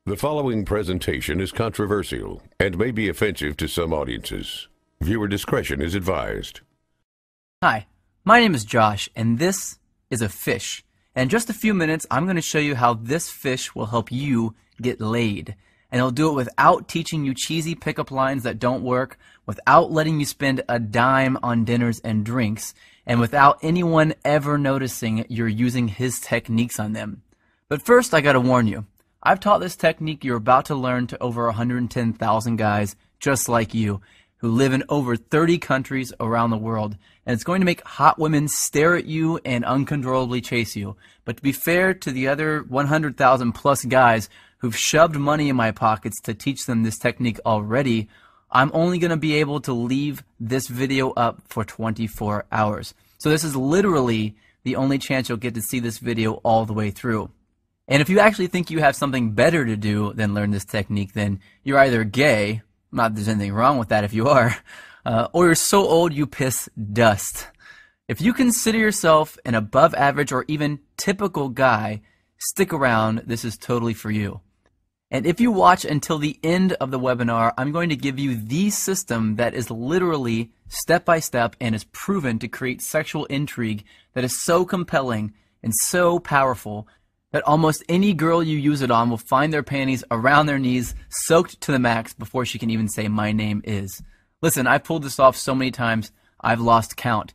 The following presentation is controversial and may be offensive to some audiences. Viewer discretion is advised. Hi, my name is Josh, and this is a fish. And in just a few minutes, I'm going to show you how this fish will help you get laid. And it'll do it without teaching you cheesy pickup lines that don't work, without letting you spend a dime on dinners and drinks, and without anyone ever noticing you're using his techniques on them. But first, I gotta warn you. I've taught this technique you're about to learn to over 110,000 guys just like you who live in over 30 countries around the world, and it's going to make hot women stare at you and uncontrollably chase you. But to be fair to the other 100,000 plus guys who've shoved money in my pockets to teach them this technique already, I'm only going to be able to leave this video up for 24 hours. So this is literally the only chance you'll get to see this video all the way through. And if you actually think you have something better to do than learn this technique, then you're either gay, not that there's anything wrong with that if you are, or you're so old you piss dust. If you consider yourself an above average or even typical guy, stick around, this is totally for you. And if you watch until the end of the webinar, I'm going to give you the system that is literally step by step and is proven to create sexual intrigue that is so compelling and so powerful that almost any girl you use it on will find their panties around their knees, soaked to the max before she can even say, "My name is." Listen, I've pulled this off so many times, I've lost count.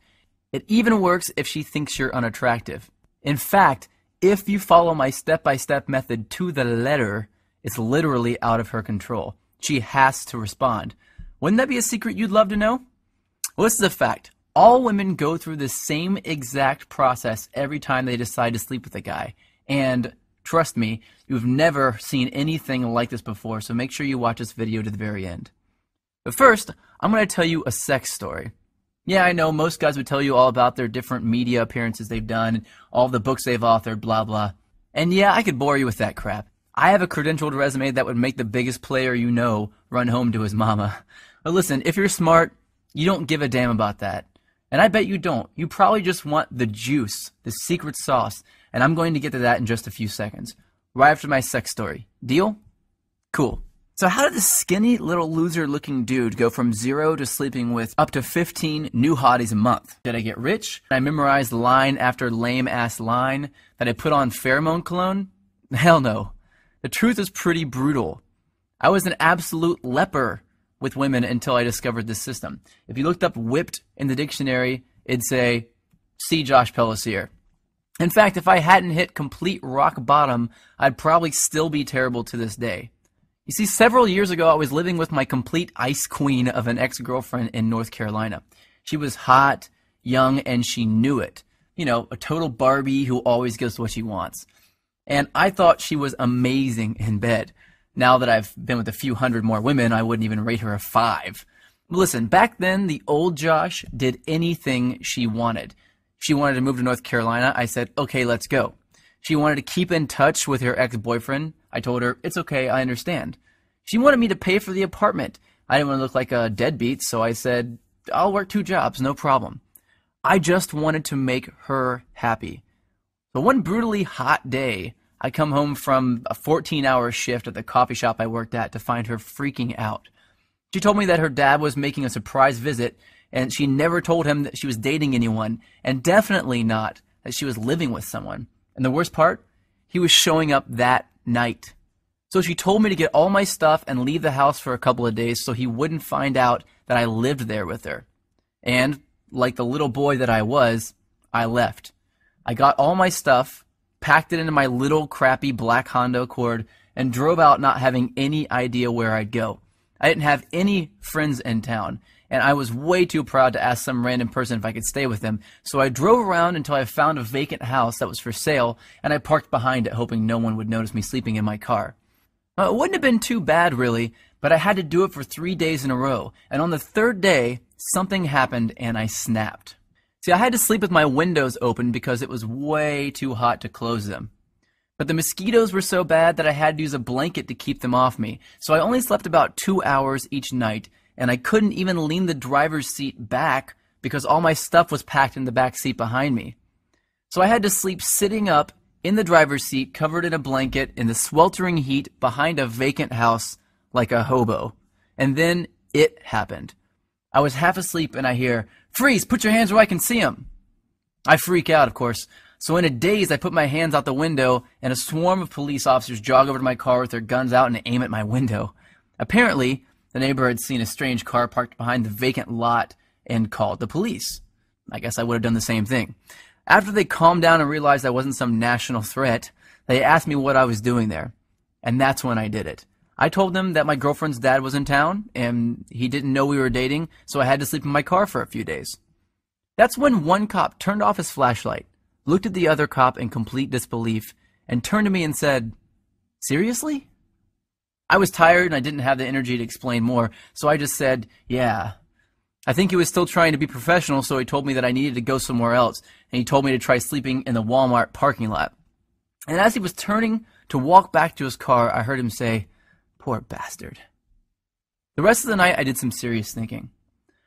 It even works if she thinks you're unattractive. In fact, if you follow my step-by-step method to the letter, it's literally out of her control. She has to respond. Wouldn't that be a secret you'd love to know? Well, this is a fact. All women go through the same exact process every time they decide to sleep with a guy. And trust me, you've never seen anything like this before, so make sure you watch this video to the very end. But first, I'm going to tell you a sex story. Yeah, I know most guys would tell you all about their different media appearances they've done, and all the books they've authored, blah, blah. And yeah, I could bore you with that crap. I have a credentialed resume that would make the biggest player you know run home to his mama. But listen, if you're smart, you don't give a damn about that. And I bet you don't. You probably just want the juice, the secret sauce, and I'm going to get to that in just a few seconds, right after my sex story. Deal? Cool. So how did this skinny little loser looking dude go from 0 to sleeping with up to 15 new hotties a month? Did I get rich? Did I memorize line after lame ass line? Did I put on pheromone cologne? Hell no. The truth is pretty brutal. I was an absolute leper with women until I discovered this system. If you looked up whipped in the dictionary, it'd say, see Josh Pellissier. In fact, if I hadn't hit complete rock bottom, I'd probably still be terrible to this day. You see, several years ago, I was living with my complete ice queen of an ex-girlfriend in North Carolina. She was hot, young, and she knew it. You know, a total Barbie who always gets what she wants. And I thought she was amazing in bed. Now that I've been with a few hundred more women, I wouldn't even rate her a 5. Listen, back then, the old Josh did anything she wanted. She wanted to move to North Carolina. I said, okay, let's go. She wanted to keep in touch with her ex-boyfriend. I told her, it's okay, I understand. She wanted me to pay for the apartment. I didn't want to look like a deadbeat, so I said, I'll work 2 jobs, no problem. I just wanted to make her happy. But one brutally hot day, I come home from a 14-hour shift at the coffee shop I worked at to find her freaking out. She told me that her dad was making a surprise visit, and she never told him that she was dating anyone, and definitely not that she was living with someone. And the worst part, he was showing up that night. So she told me to get all my stuff and leave the house for a couple of days so he wouldn't find out that I lived there with her. And, like the little boy that I was, I left. I got all my stuff, packed it into my little crappy black Honda Accord, and drove out not having any idea where I'd go. I didn't have any friends in town, and I was way too proud to ask some random person if I could stay with them, so I drove around until I found a vacant house that was for sale, and I parked behind it hoping no one would notice me sleeping in my car. It wouldn't have been too bad, really, but I had to do it for 3 days in a row, and on the 3rd day, something happened and I snapped. See, I had to sleep with my windows open because it was way too hot to close them. But the mosquitoes were so bad that I had to use a blanket to keep them off me, so I only slept about 2 hours each night, and I couldn't even lean the driver's seat back because all my stuff was packed in the back seat behind me. So I had to sleep sitting up in the driver's seat, covered in a blanket, in the sweltering heat, behind a vacant house, like a hobo. And then it happened. I was half asleep and I hear, "Freeze, put your hands where I can see them." I freak out, of course. So in a daze, I put my hands out the window and a swarm of police officers jog over to my car with their guns out and aim at my window. Apparently, the neighbor had seen a strange car parked behind the vacant lot and called the police. I guess I would have done the same thing. After they calmed down and realized I wasn't some national threat, they asked me what I was doing there. And that's when I did it. I told them that my girlfriend's dad was in town and he didn't know we were dating, so I had to sleep in my car for a few days. That's when one cop turned off his flashlight, looked at the other cop in complete disbelief, and turned to me and said, "Seriously?" I was tired and I didn't have the energy to explain more, so I just said, "Yeah." I think he was still trying to be professional, so he told me that I needed to go somewhere else, and he told me to try sleeping in the Walmart parking lot. And as he was turning to walk back to his car, I heard him say, "Poor bastard." The rest of the night, I did some serious thinking.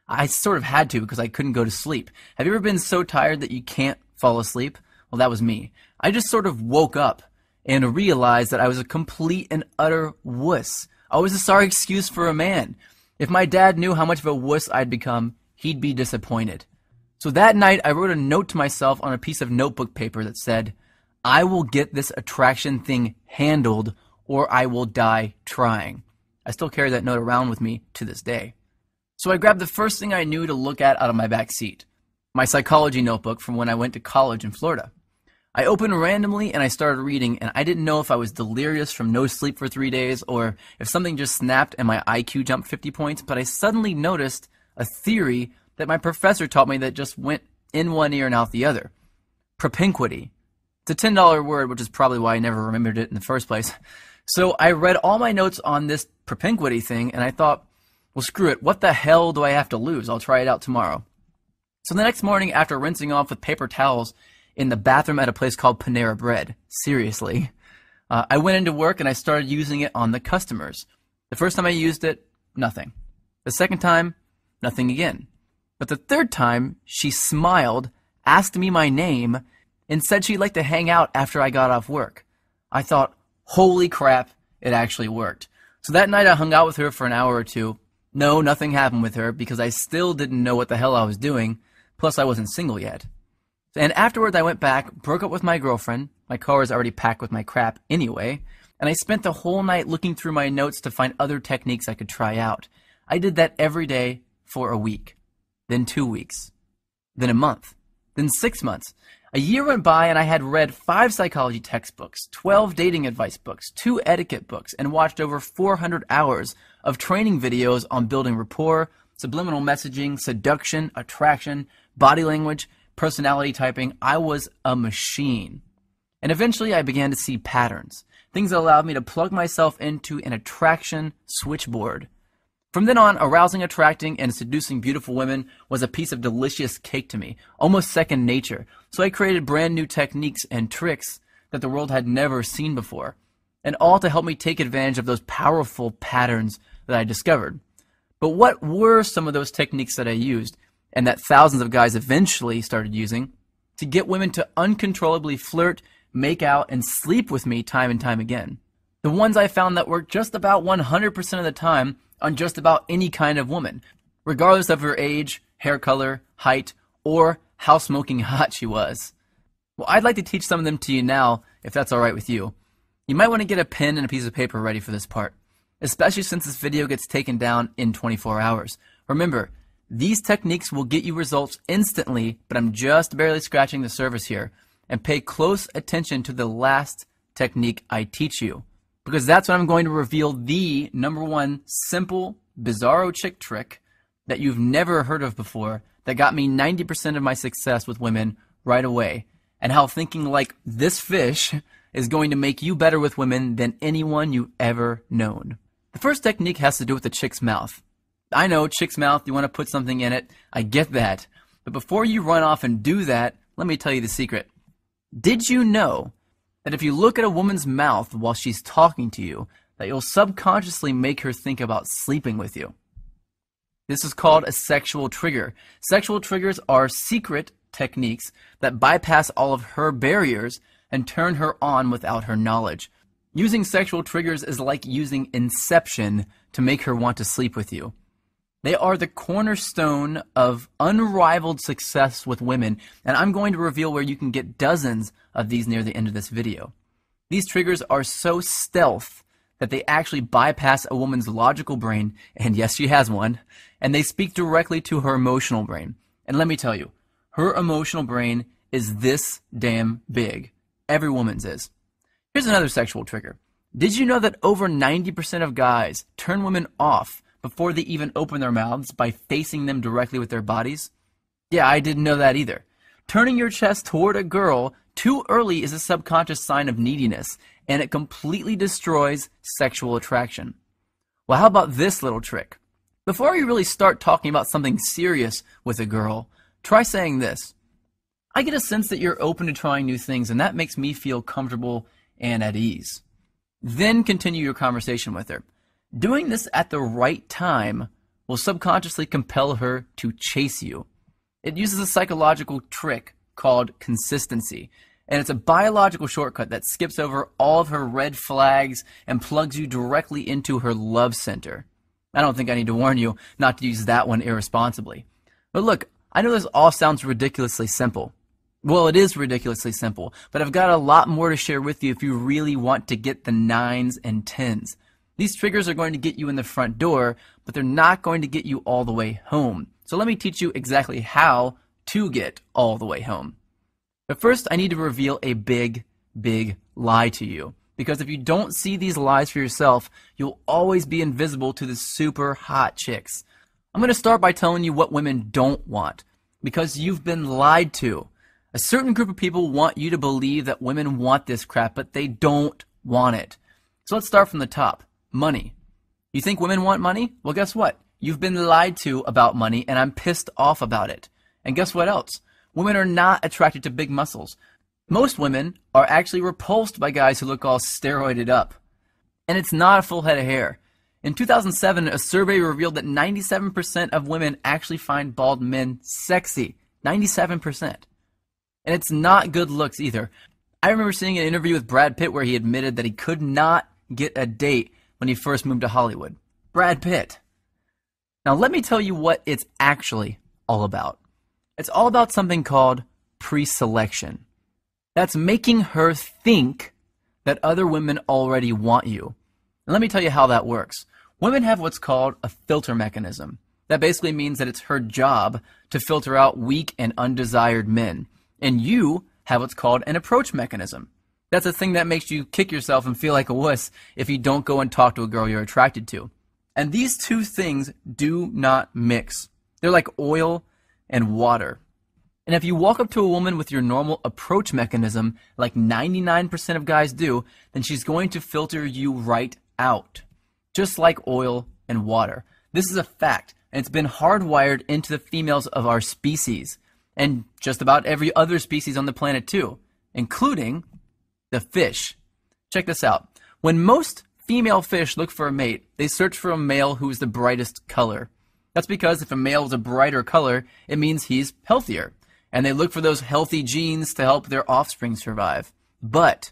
I sort of had to because I couldn't go to sleep. Have you ever been so tired that you can't fall asleep? Well, that was me. I just sort of woke up and realized that I was a complete and utter wuss. I was a sorry excuse for a man. If my dad knew how much of a wuss I'd become, he'd be disappointed. So that night, I wrote a note to myself on a piece of notebook paper that said, "I will get this attraction thing handled, or I will die trying." I still carry that note around with me to this day. So I grabbed the first thing I knew to look at out of my back seat, my psychology notebook from when I went to college in Florida. I opened randomly and I started reading, and I didn't know if I was delirious from no sleep for 3 days or if something just snapped and my IQ jumped 50 points, but I suddenly noticed a theory that my professor taught me that just went in one ear and out the other. Propinquity. It's a $10 word, which is probably why I never remembered it in the first place. So I read all my notes on this propinquity thing, and I thought, well, screw it. What the hell do I have to lose? I'll try it out tomorrow. So the next morning, after rinsing off with paper towels in the bathroom at a place called Panera Bread, seriously, I went into work and I started using it on the customers. The first time I used it, nothing. The second time, nothing again. But the third time, she smiled, asked me my name, and said she'd like to hang out after I got off work. I thought, holy crap, it actually worked. So that night I hung out with her for an hour or two. No, nothing happened with her because I still didn't know what the hell I was doing, plus I wasn't single yet. And afterwards I went back, broke up with my girlfriend. My car was already packed with my crap anyway, and I spent the whole night looking through my notes to find other techniques I could try out. I did that every day for a week, then 2 weeks, then a month, then 6 months. A year went by and I had read 5 psychology textbooks, 12 dating advice books, 2 etiquette books, and watched over 400 hours of training videos on building rapport, subliminal messaging, seduction, attraction, body language, personality typing. I was a machine. And eventually I began to see patterns, things that allowed me to plug myself into an attraction switchboard. From then on, arousing, attracting, and seducing beautiful women was a piece of delicious cake to me, almost second nature. So I created brand new techniques and tricks that the world had never seen before, and all to help me take advantage of those powerful patterns that I discovered. But what were some of those techniques that I used, and that thousands of guys eventually started using, to get women to uncontrollably flirt, make out, and sleep with me time and time again? The ones I found that worked just about 100% of the time on just about any kind of woman, regardless of her age, hair color, height, or how smoking hot she was. Well, I'd like to teach some of them to you now, if that's alright with you. You might want to get a pen and a piece of paper ready for this part, especially since this video gets taken down in 24 hours. Remember, these techniques will get you results instantly, but I'm just barely scratching the surface here. And pay close attention to the last technique I teach you, because that's when I'm going to reveal the #1 simple, bizarro chick trick that you've never heard of before that got me 90% of my success with women right away, and how thinking like this fish is going to make you better with women than anyone you've ever known. The first technique has to do with the chick's mouth. I know, chick's mouth, you want to put something in it. I get that. But before you run off and do that, let me tell you the secret. Did you know that if you look at a woman's mouth while she's talking to you, that you'll subconsciously make her think about sleeping with you? This is called a sexual trigger. Sexual triggers are secret techniques that bypass all of her barriers and turn her on without her knowledge. Using sexual triggers is like using Inception to make her want to sleep with you. They are the cornerstone of unrivaled success with women, and I'm going to reveal where you can get dozens of these near the end of this video. These triggers are so stealth that they actually bypass a woman's logical brain, and yes, she has one, and they speak directly to her emotional brain. And let me tell you, her emotional brain is this damn big. Every woman's is. Here's another sexual trigger. Did you know that over 90% of guys turn women off before they even open their mouths by facing them directly with their bodies? Yeah, I didn't know that either. Turning your chest toward a girl too early is a subconscious sign of neediness, and it completely destroys sexual attraction. Well, how about this little trick? Before you really start talking about something serious with a girl, try saying this. I get a sense that you're open to trying new things, and that makes me feel comfortable and at ease. Then continue your conversation with her. Doing this at the right time will subconsciously compel her to chase you. It uses a psychological trick called consistency, and it's a biological shortcut that skips over all of her red flags and plugs you directly into her love center. I don't think I need to warn you not to use that one irresponsibly. But look, I know this all sounds ridiculously simple. Well, it is ridiculously simple, but I've got a lot more to share with you if you really want to get the 9s and 10s. These triggers are going to get you in the front door, but they're not going to get you all the way home. So let me teach you exactly how to get all the way home. But first, I need to reveal a big, big lie to you. Because if you don't see these lies for yourself, you'll always be invisible to the super hot chicks. I'm going to start by telling you what women don't want. Because you've been lied to. A certain group of people want you to believe that women want this crap, but they don't want it. So let's start from the top. Money. You think women want money? Well, guess what? You've been lied to about money, and I'm pissed off about it. And guess what else? Women are not attracted to big muscles. Most women are actually repulsed by guys who look all steroided up. And it's not a full head of hair. In 2007, a survey revealed that 97% of women actually find bald men sexy. 97%. And it's not good looks either. I remember seeing an interview with Brad Pitt where he admitted that he could not get a date when he first moved to Hollywood. Brad Pitt. Now let me tell you what it's actually all about. It's all about something called pre-selection. That's making her think that other women already want you. And let me tell you how that works. Women have what's called a filter mechanism. That basically means that it's her job to filter out weak and undesired men. And you have what's called an approach mechanism. That's a thing that makes you kick yourself and feel like a wuss if you don't go and talk to a girl you're attracted to. And these two things do not mix. They're like oil and water. And if you walk up to a woman with your normal approach mechanism, like 99% of guys do, then she's going to filter you right out. Just like oil and water. This is a fact, and it's been hardwired into the females of our species. And just about every other species on the planet too, including the fish. Check this out. When most female fish look for a mate, they search for a male who's the brightest color. That's because if a male is a brighter color, it means he's healthier. And they look for those healthy genes to help their offspring survive. But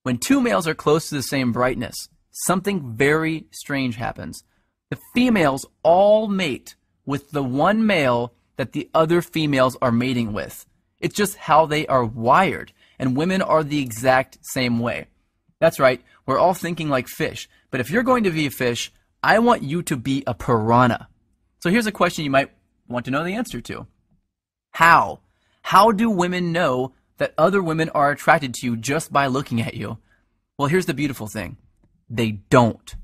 when two males are close to the same brightness, something very strange happens. The females all mate with the one male that the other females are mating with. It's just how they are wired, and women are the exact same way. That's right, we're all thinking like fish, but if you're going to be a fish, I want you to be a piranha. So here's a question you might want to know the answer to. How? How do women know that other women are attracted to you just by looking at you? Well, here's the beautiful thing. They don't.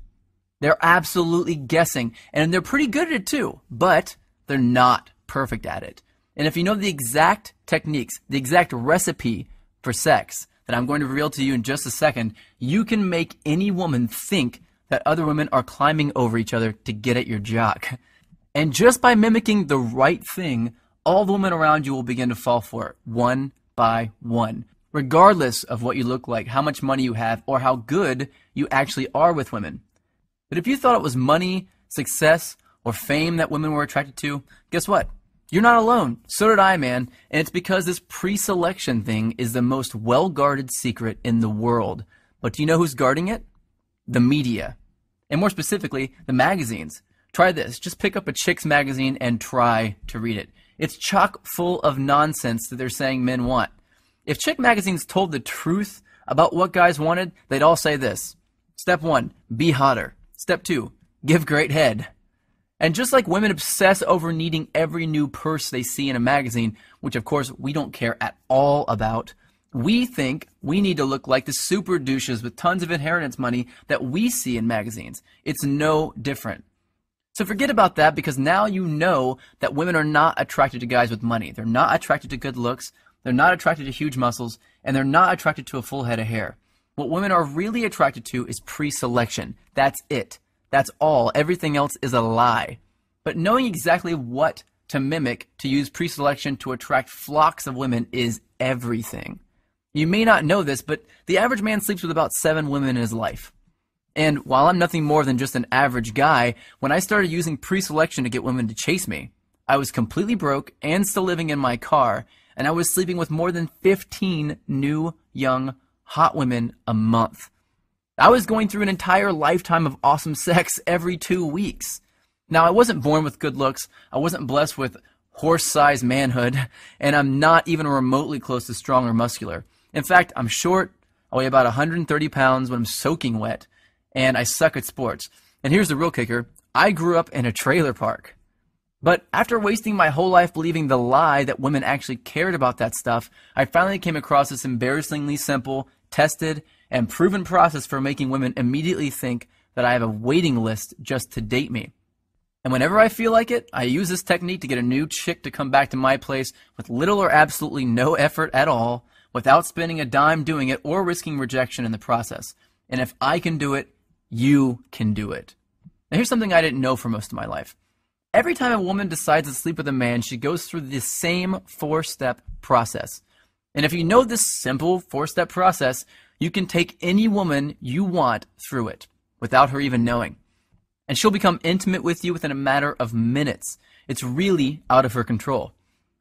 They're absolutely guessing, and they're pretty good at it too, but they're not perfect at it. And if you know the exact techniques, the exact recipe for sex that I'm going to reveal to you in just a second, you can make any woman think that other women are climbing over each other to get at your jock. And just by mimicking the right thing, all the women around you will begin to fall for it, one by one, regardless of what you look like, how much money you have, or how good you actually are with women. But if you thought it was money, success, or fame that women were attracted to, guess what? You're not alone. So did I, man. And it's because this pre-selection thing is the most well-guarded secret in the world. But do you know who's guarding it? The media. And more specifically, the magazines. Try this. Just pick up a chick's magazine and try to read it. It's chock full of nonsense that they're saying men want. If chick magazines told the truth about what guys wanted, they'd all say this. Step 1, be hotter. Step 2, give great head. And just like women obsess over needing every new purse they see in a magazine, which of course we don't care at all about, we think we need to look like the super douches with tons of inheritance money that we see in magazines. It's no different. So forget about that, because now you know that women are not attracted to guys with money. They're not attracted to good looks. They're not attracted to huge muscles. And they're not attracted to a full head of hair. What women are really attracted to is pre-selection. That's it. That's all. Everything else is a lie. But knowing exactly what to mimic to use pre-selection to attract flocks of women is everything. You may not know this, but the average man sleeps with about 7 women in his life. And while I'm nothing more than just an average guy, when I started using pre-selection to get women to chase me, I was completely broke and still living in my car, and I was sleeping with more than 15 new, young, hot women a month. I was going through an entire lifetime of awesome sex every 2 weeks. Now, I wasn't born with good looks, I wasn't blessed with horse-sized manhood, and I'm not even remotely close to strong or muscular. In fact, I'm short, I weigh about 130 pounds when I'm soaking wet, and I suck at sports. And here's the real kicker, I grew up in a trailer park. But after wasting my whole life believing the lie that women actually cared about that stuff, I finally came across this embarrassingly simple, tested, and proven process for making women immediately think that I have a waiting list just to date me. And whenever I feel like it, I use this technique to get a new chick to come back to my place with little or absolutely no effort at all, without spending a dime doing it or risking rejection in the process. And if I can do it, you can do it. Now here's something I didn't know for most of my life. Every time a woman decides to sleep with a man, she goes through the same 4-step process. And if you know this simple 4-step process, you can take any woman you want through it without her even knowing. And she'll become intimate with you within a matter of minutes. It's really out of her control.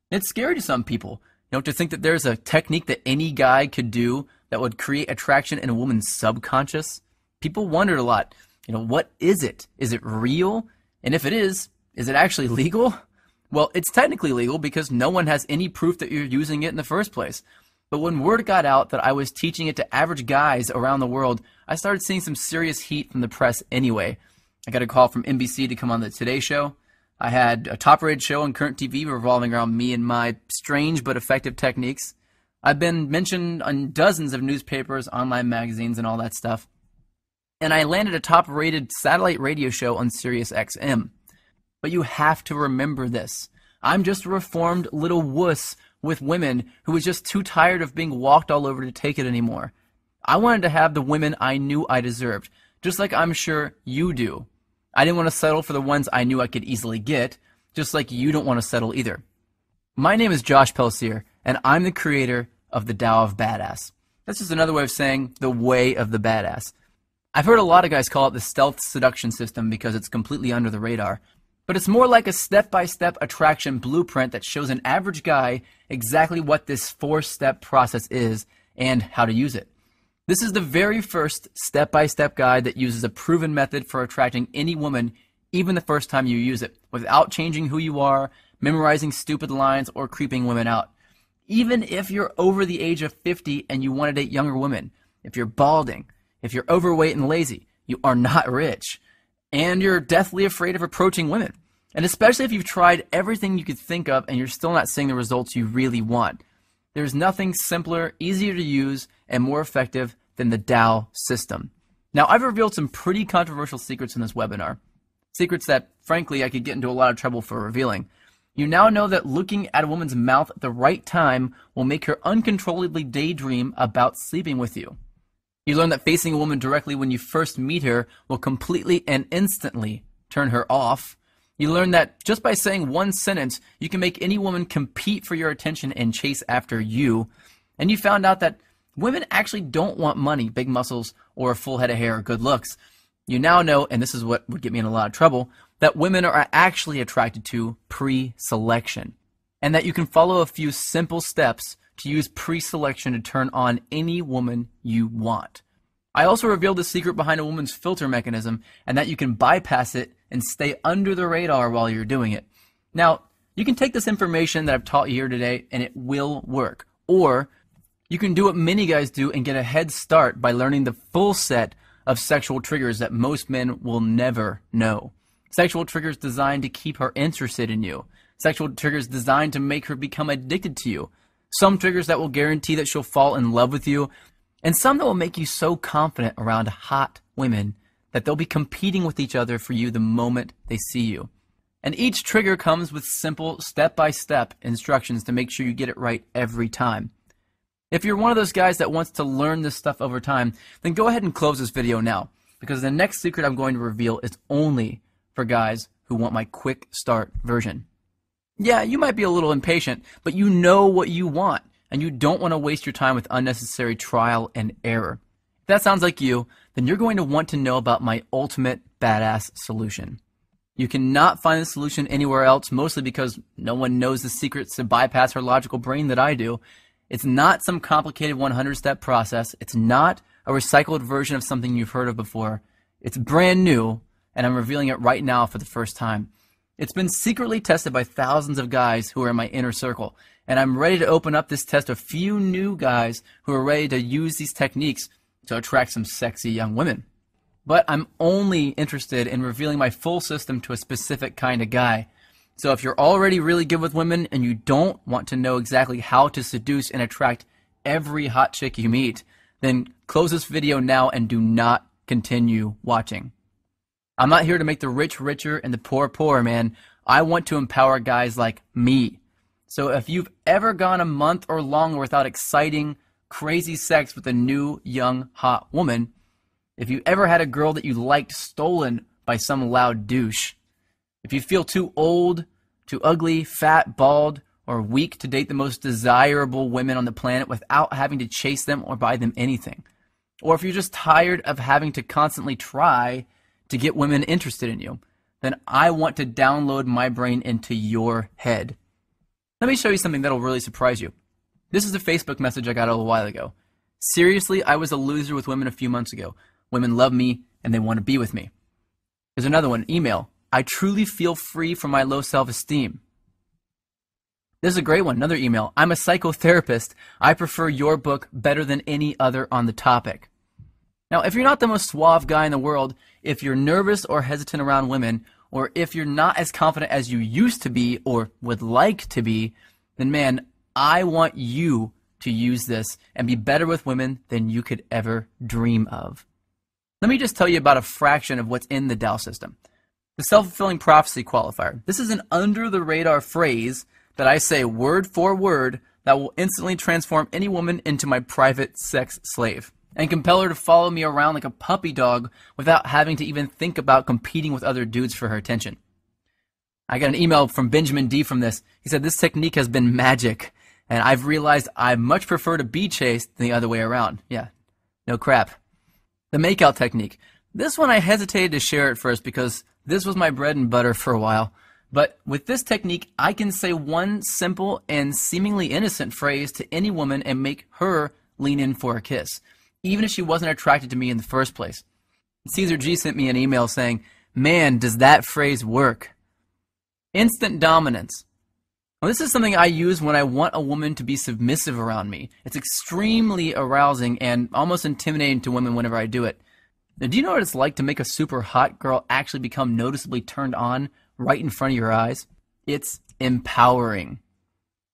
It's scary to some people, to think that there's a technique that any guy could do that would create attraction in a woman's subconscious. People wondered a lot, what is it? Is it real? And if it is it actually legal? Well, it's technically legal because no one has any proof that you're using it in the first place. But when word got out that I was teaching it to average guys around the world, I started seeing some serious heat from the press anyway. I got a call from NBC to come on the Today Show. I had a top-rated show on current TV revolving around me and my strange but effective techniques. I've been mentioned on dozens of newspapers, online magazines, and all that stuff. And I landed a top-rated satellite radio show on Sirius XM. But you have to remember this. I'm just a reformed little wuss with women who was just too tired of being walked all over to take it anymore. I wanted to have the women I knew I deserved, just like I'm sure you do. I didn't want to settle for the ones I knew I could easily get, just like you don't want to settle either. My name is Josh Pelsier, and I'm the creator of the Tao of Badass. That's just another way of saying the way of the badass. I've heard a lot of guys call it the stealth seduction system because it's completely under the radar. But it's more like a step-by-step attraction blueprint that shows an average guy exactly what this 4-step process is and how to use it. This is the very first step-by-step guide that uses a proven method for attracting any woman, even the first time you use it, without changing who you are, memorizing stupid lines, or creeping women out. Even if you're over the age of 50 and you want to date younger women, if you're balding, if you're overweight and lazy, you are not rich, and you're deathly afraid of approaching women. And especially if you've tried everything you could think of and you're still not seeing the results you really want. There's nothing simpler, easier to use, and more effective than the Tao system. Now, I've revealed some pretty controversial secrets in this webinar. Secrets that, frankly, I could get into a lot of trouble for revealing. You now know that looking at a woman's mouth at the right time will make her uncontrollably daydream about sleeping with you. You learn that facing a woman directly when you first meet her will completely and instantly turn her off. You learn that just by saying one sentence, you can make any woman compete for your attention and chase after you. And you found out that women actually don't want money, big muscles, or a full head of hair or good looks. You now know, and this is what would get me in a lot of trouble, that women are actually attracted to pre-selection. and that you can follow a few simple steps to use pre-selection to turn on any woman you want. I also revealed the secret behind a woman's filter mechanism and that you can bypass it and stay under the radar while you're doing it. Now, you can take this information that I've taught you here today and it will work. Or you can do what many guys do and get a head start by learning the full set of sexual triggers that most men will never know. Sexual triggers designed to keep her interested in you. Sexual triggers designed to make her become addicted to you. Some triggers that will guarantee that she'll fall in love with you. And some that will make you so confident around hot women that they'll be competing with each other for you the moment they see you. And each trigger comes with simple step-by-step instructions to make sure you get it right every time. If you're one of those guys that wants to learn this stuff over time, then go ahead and close this video now, because the next secret I'm going to reveal is only for guys who want my quick start version. Yeah, you might be a little impatient, but you know what you want, and you don't want to waste your time with unnecessary trial and error. If that sounds like you, then you're going to want to know about my ultimate badass solution. You cannot find the solution anywhere else, mostly because no one knows the secrets to bypass her logical brain that I do. It's not some complicated 100-step process. It's not a recycled version of something you've heard of before. It's brand new, and I'm revealing it right now for the first time. It's been secretly tested by thousands of guys who are in my inner circle, and I'm ready to open up this test to a few new guys who are ready to use these techniques to attract some sexy young women. But I'm only interested in revealing my full system to a specific kind of guy. So if you're already really good with women and you don't want to know exactly how to seduce and attract every hot chick you meet, then close this video now and do not continue watching. I'm not here to make the rich richer and the poor poorer, man. I want to empower guys like me. So if you've ever gone a month or longer without exciting, crazy sex with a new, young, hot woman, if you ever had a girl that you liked stolen by some loud douche, if you feel too old, too ugly, fat, bald, or weak to date the most desirable women on the planet without having to chase them or buy them anything, or if you're just tired of having to constantly try to get women interested in you, then I want to download my brain into your head. Let me show you something that'll really surprise you. This is a Facebook message I got a little while ago. Seriously, I was a loser with women a few months ago. Women love me and they want to be with me. There's another one, email. I truly feel free from my low self-esteem. This is a great one, another email. I'm a psychotherapist. I prefer your book better than any other on the topic. Now, if you're not the most suave guy in the world, if you're nervous or hesitant around women, or if you're not as confident as you used to be or would like to be, then man, I want you to use this and be better with women than you could ever dream of. Let me just tell you about a fraction of what's in the Dow system. The self-fulfilling prophecy qualifier. This is an under-the-radar phrase that I say word for word that will instantly transform any woman into my private sex slave and compel her to follow me around like a puppy dog without having to even think about competing with other dudes for her attention. I got an email from Benjamin D from this. He said, this technique has been magic, and I've realized I much prefer to be chased than the other way around. Yeah, no crap. The makeout technique. This one I hesitated to share at first because this was my bread and butter for a while. But with this technique, I can say one simple and seemingly innocent phrase to any woman and make her lean in for a kiss, even if she wasn't attracted to me in the first place. Caesar G sent me an email saying, man, does that phrase work? Instant dominance. Well, this is something I use when I want a woman to be submissive around me. It's extremely arousing and almost intimidating to women whenever I do it. Now, do you know what it's like to make a super hot girl actually become noticeably turned on right in front of your eyes? It's empowering.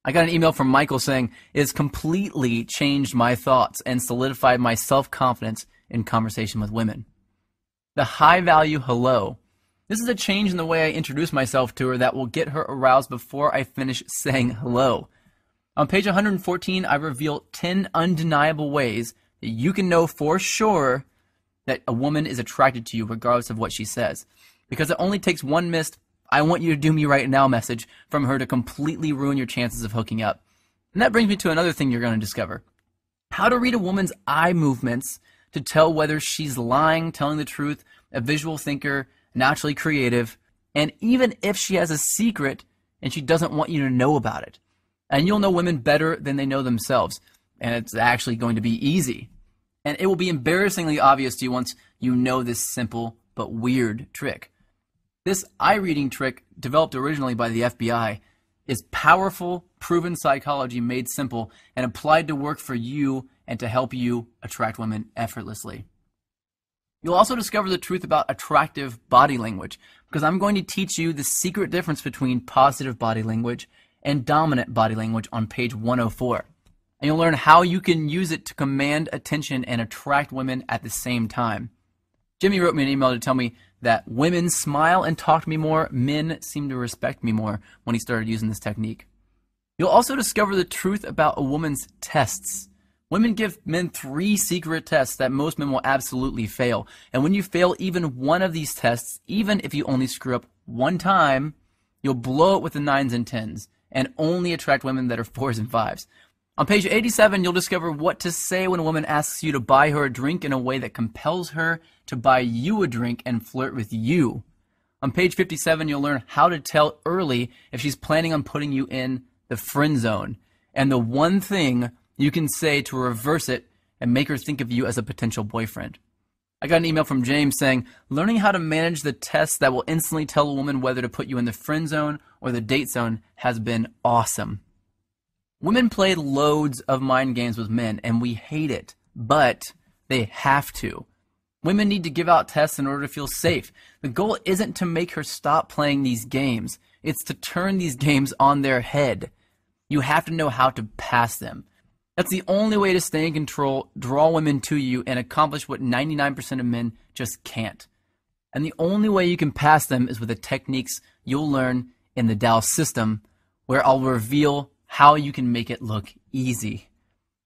I got an email from Michael saying, it has completely changed my thoughts and solidified my self-confidence in conversation with women. The high-value hello. This is a change in the way I introduce myself to her that will get her aroused before I finish saying hello. On page 114, I reveal 10 undeniable ways that you can know for sure that a woman is attracted to you regardless of what she says. Because it only takes one missed, I want you to do me right now message from her to completely ruin your chances of hooking up. And that brings me to another thing you're going to discover. How to read a woman's eye movements to tell whether she's lying, telling the truth, a visual thinker, naturally creative, and even if she has a secret, and she doesn't want you to know about it. And you'll know women better than they know themselves, and it's actually going to be easy. And it will be embarrassingly obvious to you once you know this simple but weird trick. This eye reading trick, developed originally by the FBI, is powerful, proven psychology made simple and applied to work for you and to help you attract women effortlessly. You'll also discover the truth about attractive body language, because I'm going to teach you the secret difference between positive body language and dominant body language on page 104. And you'll learn how you can use it to command attention and attract women at the same time. Jimmy wrote me an email to tell me that women smile and talk to me more, men seem to respect me more when he started using this technique. You'll also discover the truth about a woman's tests. Women give men 3 secret tests that most men will absolutely fail. And when you fail even one of these tests, even if you only screw up one time, you'll blow it with the 9s and 10s and only attract women that are 4s and 5s. On page 87, you'll discover what to say when a woman asks you to buy her a drink in a way that compels her to buy you a drink and flirt with you. On page 57, you'll learn how to tell early if she's planning on putting you in the friend zone, and the one thing you can say to reverse it and make her think of you as a potential boyfriend. I got an email from James saying, learning how to manage the tests that will instantly tell a woman whether to put you in the friend zone or the date zone has been awesome. Women play loads of mind games with men, and we hate it, but they have to. Women need to give out tests in order to feel safe. The goal isn't to make her stop playing these games. It's to turn these games on their head. You have to know how to pass them. That's the only way to stay in control, draw women to you, and accomplish what 99% of men just can't. And the only way you can pass them is with the techniques you'll learn in the Tao system, where I'll reveal how you can make it look easy.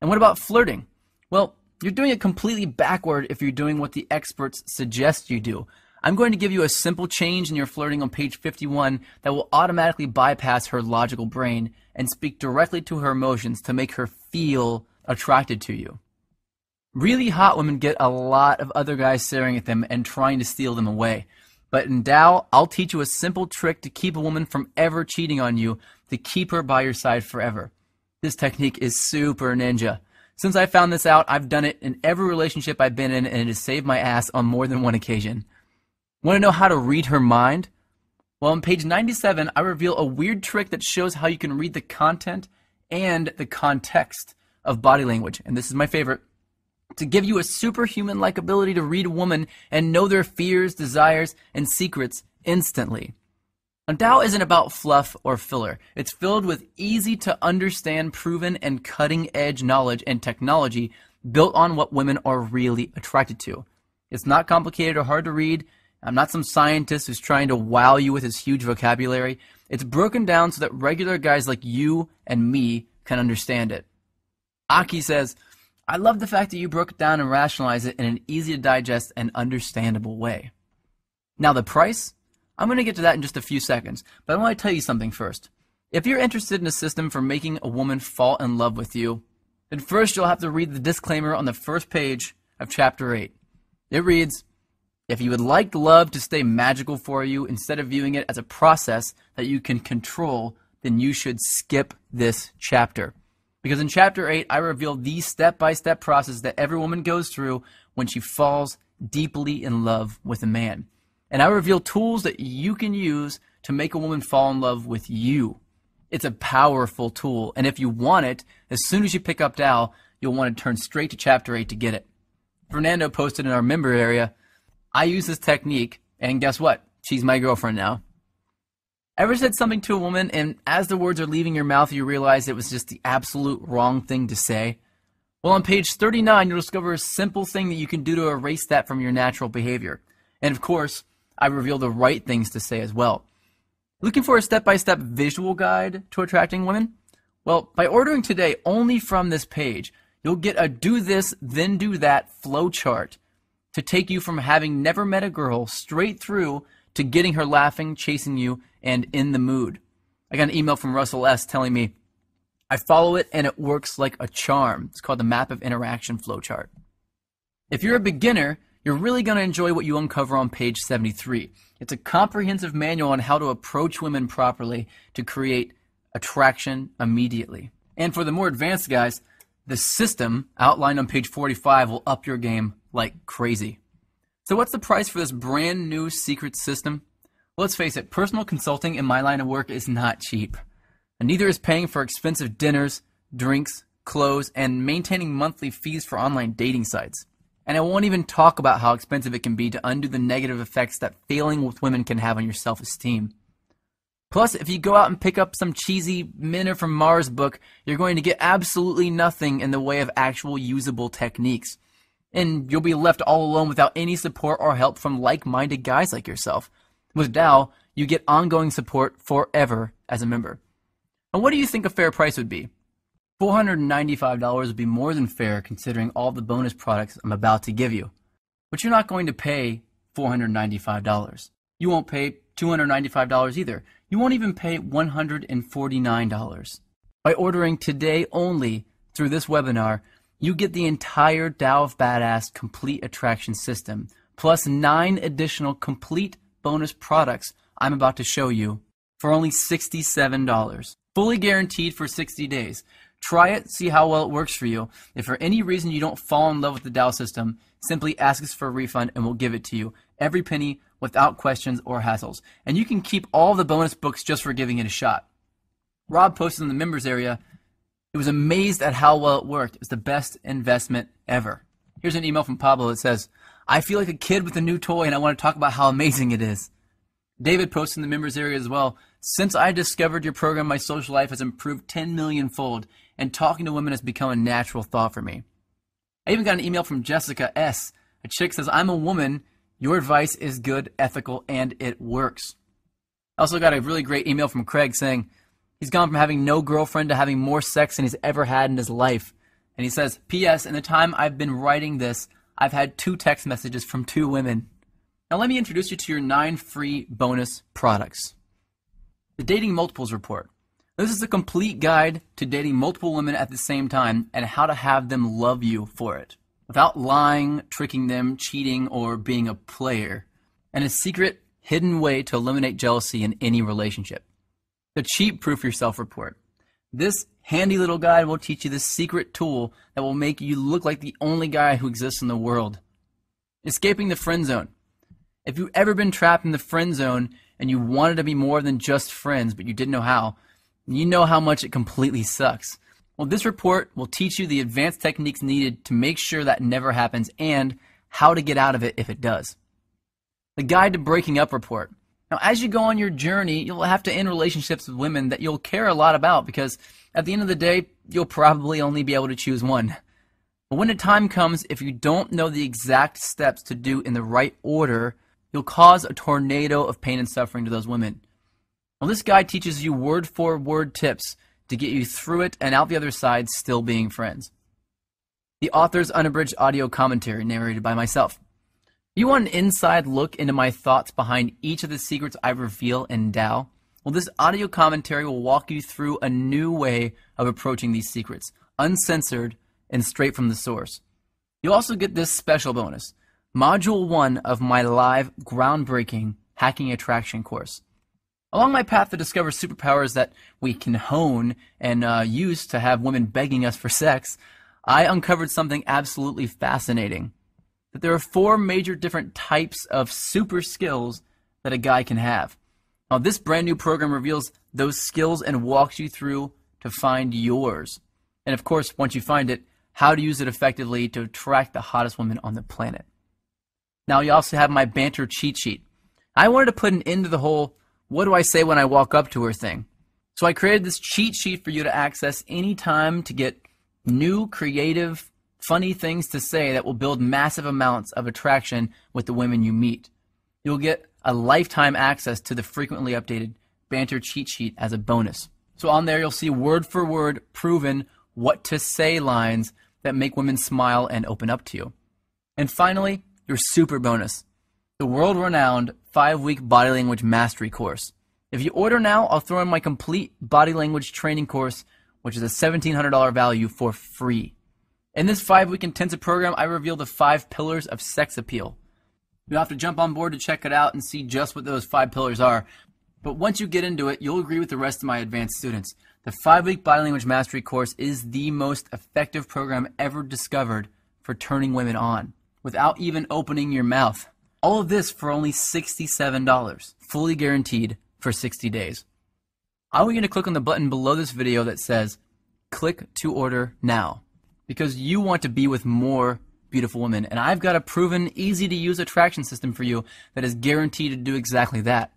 And what about flirting? Well, you're doing it completely backward if you're doing what the experts suggest you do. I'm going to give you a simple change in your flirting on page 51 that will automatically bypass her logical brain and speak directly to her emotions to make her feel attracted to you. Really hot women get a lot of other guys staring at them and trying to steal them away. But in Tao, I'll teach you a simple trick to keep a woman from ever cheating on you, to keep her by your side forever. This technique is super ninja. Since I found this out, I've done it in every relationship I've been in, and it has saved my ass on more than one occasion. Want to know how to read her mind? Well, on page 97, I reveal a weird trick that shows how you can read the content and the context of body language. And this is my favorite. To give you a superhuman-like ability to read a woman and know their fears, desires, and secrets instantly. And Tao isn't about fluff or filler. It's filled with easy-to-understand, proven, and cutting-edge knowledge and technology built on what women are really attracted to. It's not complicated or hard to read. I'm not some scientist who's trying to wow you with his huge vocabulary. It's broken down so that regular guys like you and me can understand it. Aki says, I love the fact that you broke it down and rationalized it in an easy-to-digest and understandable way. Now the price? I'm going to get to that in just a few seconds, but I want to tell you something first. If you're interested in a system for making a woman fall in love with you, then first you'll have to read the disclaimer on the first page of Chapter 8. It reads, if you would like love to stay magical for you instead of viewing it as a process that you can control, then you should skip this chapter. Because in Chapter 8, I reveal the step-by-step process that every woman goes through when she falls deeply in love with a man. And I reveal tools that you can use to make a woman fall in love with you. It's a powerful tool, and if you want it, as soon as you pick up Tao, you'll want to turn straight to Chapter 8 to get it. Fernando posted in our member area, I use this technique, and guess what? She's my girlfriend now. Ever said something to a woman, and as the words are leaving your mouth, you realize it was just the absolute wrong thing to say? Well, on page 39, you'll discover a simple thing that you can do to erase that from your natural behavior. And of course, I reveal the right things to say as well. Looking for a step-by-step visual guide to attracting women? Well, by ordering today only from this page, you'll get a do this, then do that flow chart to take you from having never met a girl straight through to getting her laughing, chasing you, and in the mood. I got an email from Russell S. telling me, I follow it and it works like a charm. It's called the Map of Interaction Flowchart. If you're a beginner, You're really going to enjoy what you uncover on page 73. It's a comprehensive manual on how to approach women properly to create attraction immediately. And for the more advanced guys, the system outlined on page 45 will up your game like crazy. So what's the price for this brand new secret system? Well, let's face it, personal consulting in my line of work is not cheap. And neither is paying for expensive dinners, drinks, clothes, and maintaining monthly fees for online dating sites. And I won't even talk about how expensive it can be to undo the negative effects that failing with women can have on your self-esteem. Plus, if you go out and pick up some cheesy Men Are From Mars book, you're going to get absolutely nothing in the way of actual usable techniques. And you'll be left all alone without any support or help from like-minded guys like yourself. With Dow, you get ongoing support forever as a member. And what do you think a fair price would be? $495 would be more than fair considering all the bonus products I'm about to give you. But you're not going to pay $495. You won't pay $295 either. You won't even pay $149. By ordering today only through this webinar, you get the entire Tao of Badass Complete Attraction System, plus 9 additional complete bonus products I'm about to show you for only $67. Fully guaranteed for 60 days. Try it, see how well it works for you. If for any reason you don't fall in love with the Tao system, simply ask us for a refund and we'll give it to you. Every penny, without questions or hassles. And you can keep all the bonus books just for giving it a shot. Rob posted in the members area, he was amazed at how well it worked. It's the best investment ever. Here's an email from Pablo that says, I feel like a kid with a new toy and I want to talk about how amazing it is. David posted in the members area as well, since I discovered your program, my social life has improved 10 million fold, and talking to women has become a natural thought for me. I even got an email from Jessica S. A chick says, I'm a woman, your advice is good, ethical, and it works. I also got a really great email from Craig saying, he's gone from having no girlfriend to having more sex than he's ever had in his life. And he says, P.S. in the time I've been writing this, I've had 2 text messages from 2 women. Now let me introduce you to your 9 free bonus products. The Dating Multiples Report. This is a complete guide to dating multiple women at the same time and how to have them love you for it, without lying, tricking them, cheating, or being a player, and a secret, hidden way to eliminate jealousy in any relationship. The Cheat Proof Yourself Report. This handy little guide will teach you the secret tool that will make you look like the only guy who exists in the world. Escaping the Friend Zone. If you've ever been trapped in the friend zone and you wanted to be more than just friends but you didn't know how, you know how much it completely sucks. Well, this report will teach you the advanced techniques needed to make sure that never happens and how to get out of it if it does. The Guide to Breaking Up Report. Now, as you go on your journey, you'll have to end relationships with women that you'll care a lot about because at the end of the day, you'll probably only be able to choose one. But when the time comes, if you don't know the exact steps to do in the right order, you'll cause a tornado of pain and suffering to those women. Well, this guide teaches you word-for-word tips to get you through it and out the other side still being friends. The author's unabridged audio commentary narrated by myself. You want an inside look into my thoughts behind each of the secrets I reveal in Tao? Well, this audio commentary will walk you through a new way of approaching these secrets, uncensored and straight from the source. You'll also get this special bonus, Module 1 of my live, groundbreaking Hacking Attraction course. Along my path to discover superpowers that we can hone and use to have women begging us for sex, I uncovered something absolutely fascinating. That there are 4 major different types of super skills that a guy can have. Now, this brand new program reveals those skills and walks you through to find yours. And of course, once you find it, how to use it effectively to attract the hottest women on the planet. Now, you also have my banter cheat sheet. I wanted to put an end to the whole, what do I say when I walk up to her thing? So I created this cheat sheet for you to access anytime to get new, creative, funny things to say that will build massive amounts of attraction with the women you meet. You'll get a lifetime access to the frequently updated banter cheat sheet as a bonus. So on there, you'll see word for word proven what to say lines that make women smile and open up to you. And finally, your super bonus, the world-renowned 5-week body language mastery course. If you order now, I'll throw in my complete body language training course, which is a $1,700 value for free. In this 5-week intensive program, I reveal the 5 pillars of sex appeal. You'll have to jump on board to check it out and see just what those 5 pillars are. But once you get into it, you'll agree with the rest of my advanced students. The 5-week Body Language Mastery course is the most effective program ever discovered for turning women on, without even opening your mouth. All of this for only $67, fully guaranteed for 60 days. I want you to click on the button below this video that says, click to order now, because you want to be with more beautiful women. And I've got a proven, easy to use attraction system for you that is guaranteed to do exactly that.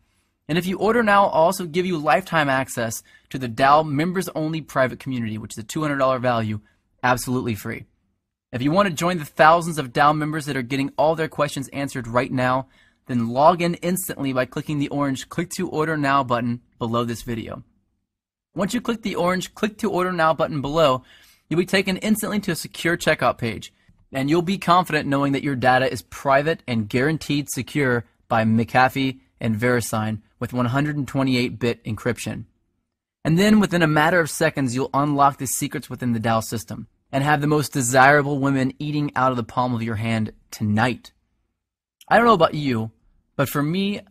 And if you order now, I'll also give you lifetime access to the Dow members only private community, which is a $200 value, absolutely free. If you want to join the thousands of Dow members that are getting all their questions answered right now, then log in instantly by clicking the orange Click to Order Now button below this video. Once you click the orange Click to Order Now button below, you'll be taken instantly to a secure checkout page, and you'll be confident knowing that your data is private and guaranteed secure by McAfee and VeriSign with 128-bit encryption. And then within a matter of seconds, you'll unlock the secrets within the Dow system and have the most desirable women eating out of the palm of your hand tonight. I don't know about you, but for me,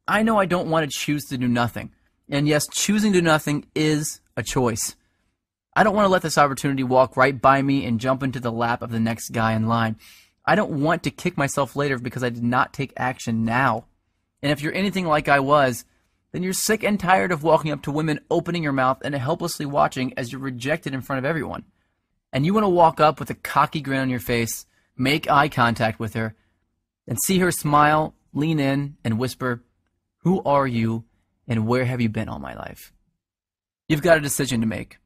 I know I don't want to choose to do nothing. And yes, choosing to do nothing is a choice. I don't want to let this opportunity walk right by me and jump into the lap of the next guy in line. I don't want to kick myself later because I did not take action now. And if you're anything like I was, then you're sick and tired of walking up to women, opening your mouth, and helplessly watching as you're rejected in front of everyone. And you want to walk up with a cocky grin on your face, make eye contact with her, and see her smile, lean in, and whisper, "Who are you, and where have you been all my life?" You've got a decision to make.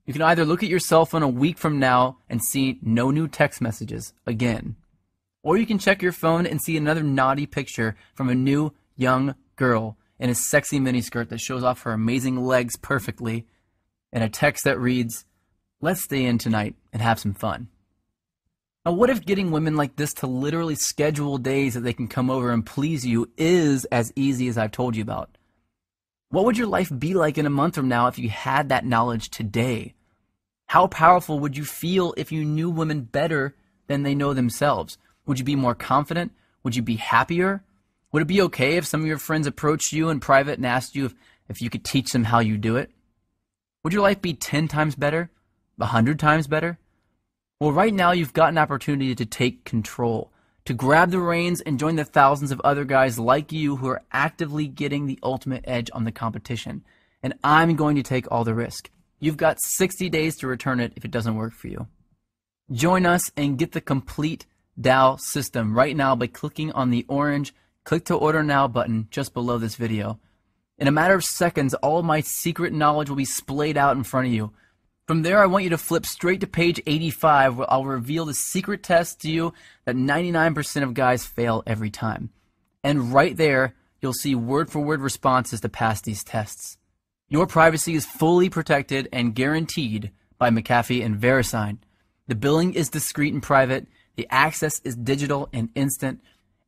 You can either look at your cell phone a week from now and see no new text messages again, or you can check your phone and see another naughty picture from a new, young girl in a sexy miniskirt that shows off her amazing legs perfectly, and a text that reads, "Let's stay in tonight and have some fun." Now, what if getting women like this to literally schedule days that they can come over and please you is as easy as I've told you about? What would your life be like in a month from now if you had that knowledge today? How powerful would you feel if you knew women better than they know themselves? Would you be more confident? Would you be happier? Would it be okay if some of your friends approached you in private and asked you if you could teach them how you do it? Would your life be 10 times better? 100 times better? Well, right now you've got an opportunity to take control, to grab the reins and join the thousands of other guys like you who are actively getting the ultimate edge on the competition. And I'm going to take all the risk. You've got 60 days to return it if it doesn't work for you. Join us and get the complete Dow system right now by clicking on the orange Click to Order Now button just below this video. In a matter of seconds, all of my secret knowledge will be splayed out in front of you. From there, I want you to flip straight to page 85, where I'll reveal the secret test to you that 99% of guys fail every time. And right there, you'll see word-for-word responses to pass these tests. Your privacy is fully protected and guaranteed by McAfee and VeriSign. The billing is discreet and private, the access is digital and instant,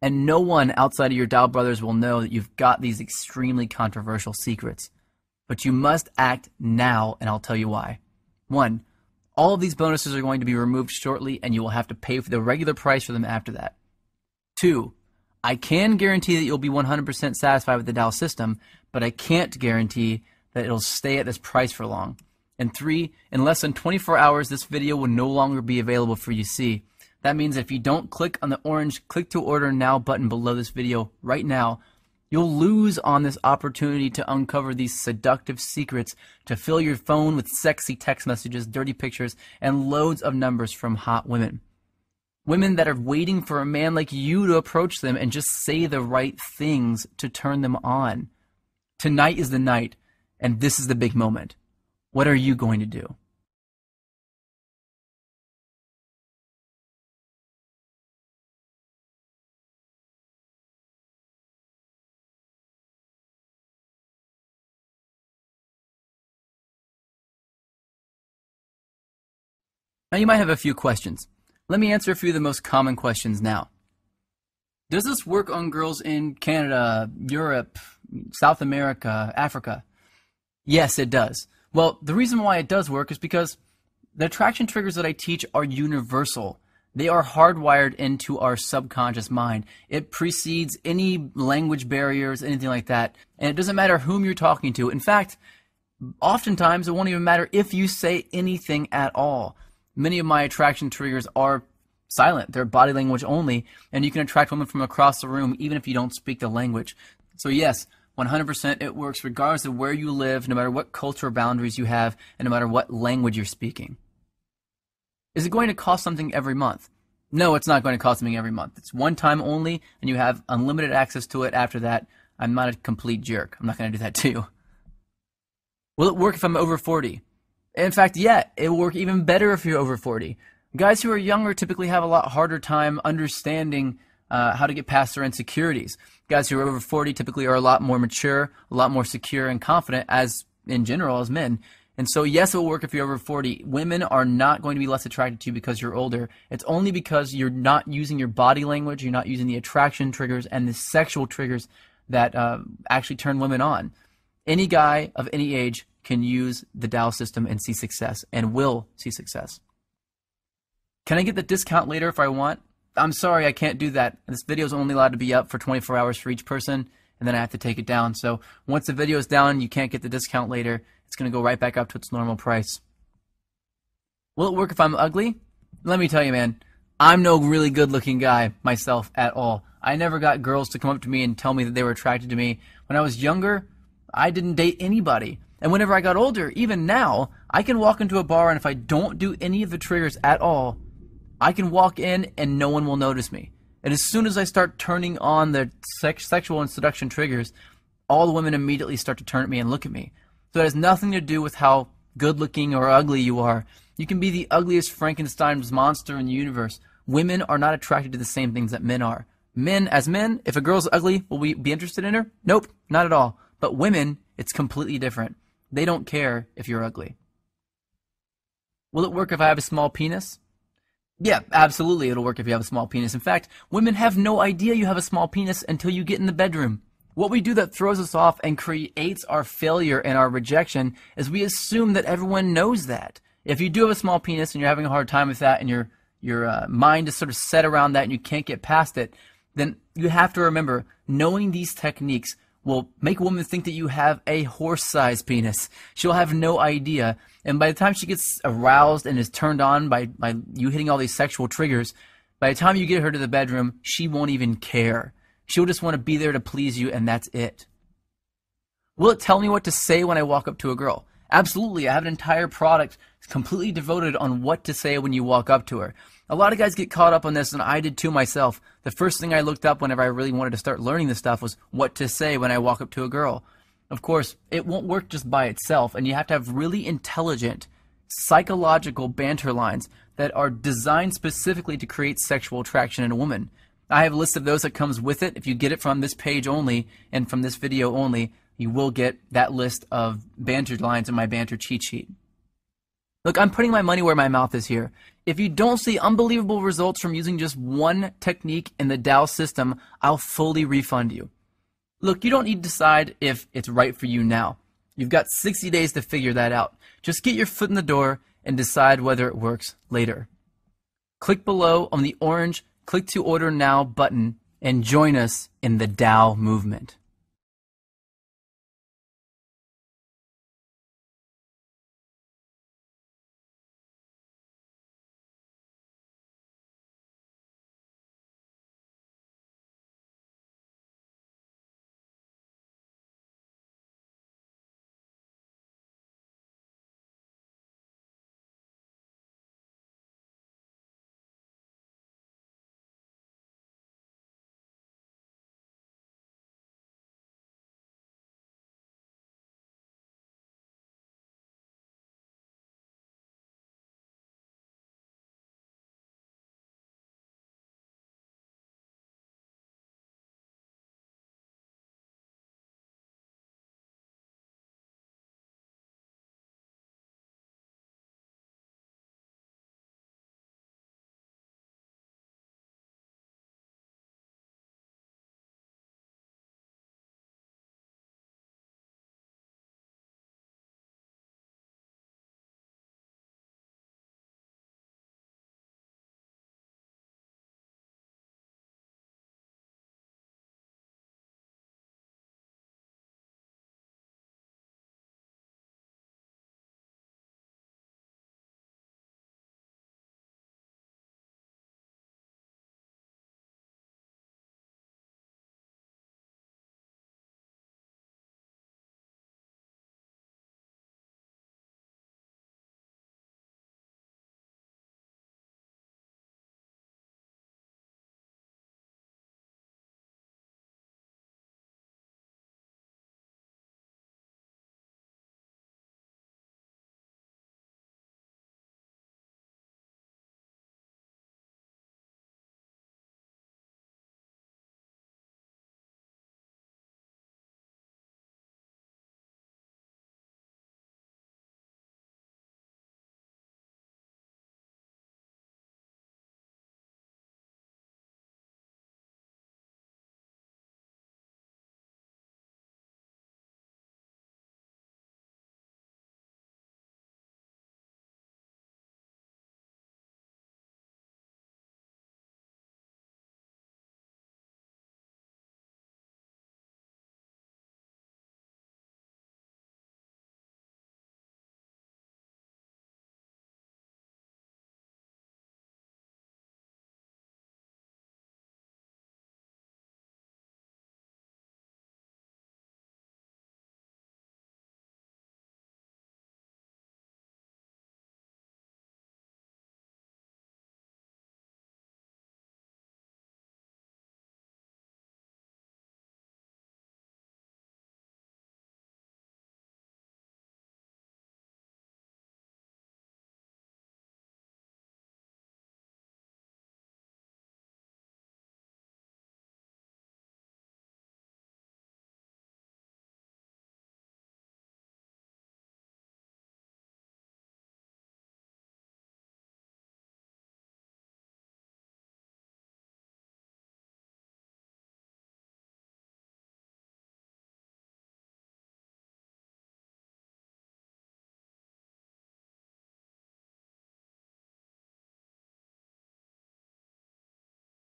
and no one outside of your Dow brothers will know that you've got these extremely controversial secrets. But you must act now, and I'll tell you why. 1, all of these bonuses are going to be removed shortly, and you will have to pay for the regular price for them after that. 2, I can guarantee that you'll be 100% satisfied with the Dow system, but I can't guarantee that it'll stay at this price for long. And 3, in less than 24 hours, this video will no longer be available for you to see. That means if you don't click on the orange Click to Order Now button below this video right now, you'll lose on this opportunity to uncover these seductive secrets, to fill your phone with sexy text messages, dirty pictures, and loads of numbers from hot women. Women that are waiting for a man like you to approach them and just say the right things to turn them on. Tonight is the night, and this is the big moment. What are you going to do? Now you might have a few questions. Let me answer a few of the most common questions now. Does this work on girls in Canada, Europe, South America, Africa? Yes, it does. Well, the reason why it does work is because The attraction triggers that I teach are universal. They are hardwired into our subconscious mind. It precedes any language barriers, anything like that. And it doesn't matter whom you're talking to. In fact, oftentimes it won't even matter if you say anything at all. Many of my attraction triggers are silent. They're body language only, and you can attract women from across the room even if you don't speak the language. So yes, 100% it works regardless of where you live, no matter what cultural boundaries you have, and no matter what language you're speaking. Is it going to cost something every month? No, it's not going to cost something every month. It's one time only, and you have unlimited access to it after that. I'm not a complete jerk. I'm not going to do that to you. Will it work if I'm over 40? In fact, yeah, it will work even better if you're over 40. Guys who are younger typically have a lot harder time understanding how to get past their insecurities. Guys who are over 40 typically are a lot more mature, a lot more secure and confident, as in general as men. And so yes, it will work if you're over 40. Women are not going to be less attracted to you because you're older. It's only because you're not using your body language, you're not using the attraction triggers and the sexual triggers that actually turn women on. Any guy of any age can use the Tao system and see success, and will see success. Can I get the discount later if I want? I'm sorry, I can't do that. This video is only allowed to be up for 24 hours for each person, and then I have to take it down. So once the video is down, you can't get the discount later. It's going to go right back up to its normal price. Will it work if I'm ugly? Let me tell you, man, I'm no really good-looking guy myself at all. I never got girls to come up to me and tell me that they were attracted to me. When I was younger, I didn't date anybody. And whenever I got older, even now, I can walk into a bar, and if I don't do any of the triggers at all, I can walk in and no one will notice me. And as soon as I start turning on the sexual and seduction triggers, all the women immediately start to turn at me and look at me. So it has nothing to do with how good looking or ugly you are. You can be the ugliest Frankenstein's monster in the universe. Women are not attracted to the same things that men are. Men, as men, if a girl's ugly, will we be interested in her? Nope, not at all. But women, it's completely different. They don't care if you're ugly. Will it work if I have a small penis? Yeah, absolutely it'll work if you have a small penis. In fact, women have no idea you have a small penis until you get in the bedroom. What we do that throws us off and creates our failure and our rejection is we assume that everyone knows that. If you do have a small penis and you're having a hard time with that, and your mind is sort of set around that and you can't get past it, then you have to remember, knowing these techniques will make a woman think that you have a horse-sized penis. She'll have no idea. And by the time she gets aroused and is turned on by you hitting all these sexual triggers, by the time you get her to the bedroom, she won't even care. She'll just want to be there to please you, and that's it. Will it tell me what to say when I walk up to a girl? Absolutely. I have an entire product completely devoted on what to say when you walk up to her. A lot of guys get caught up on this, and I did too myself. The first thing I looked up whenever I really wanted to start learning this stuff was what to say when I walk up to a girl. Of course, it won't work just by itself, and you have to have really intelligent, psychological banter lines that are designed specifically to create sexual attraction in a woman. I have a list of those that comes with it. If you get it from this page only and from this video only, you will get that list of banter lines in my banter cheat sheet. Look, I'm putting my money where my mouth is here. If you don't see unbelievable results from using just one technique in the Tao system, I'll fully refund you. Look, you don't need to decide if it's right for you now. You've got 60 days to figure that out. Just get your foot in the door and decide whether it works later. Click below on the orange Click to Order Now button and join us in the Tao movement.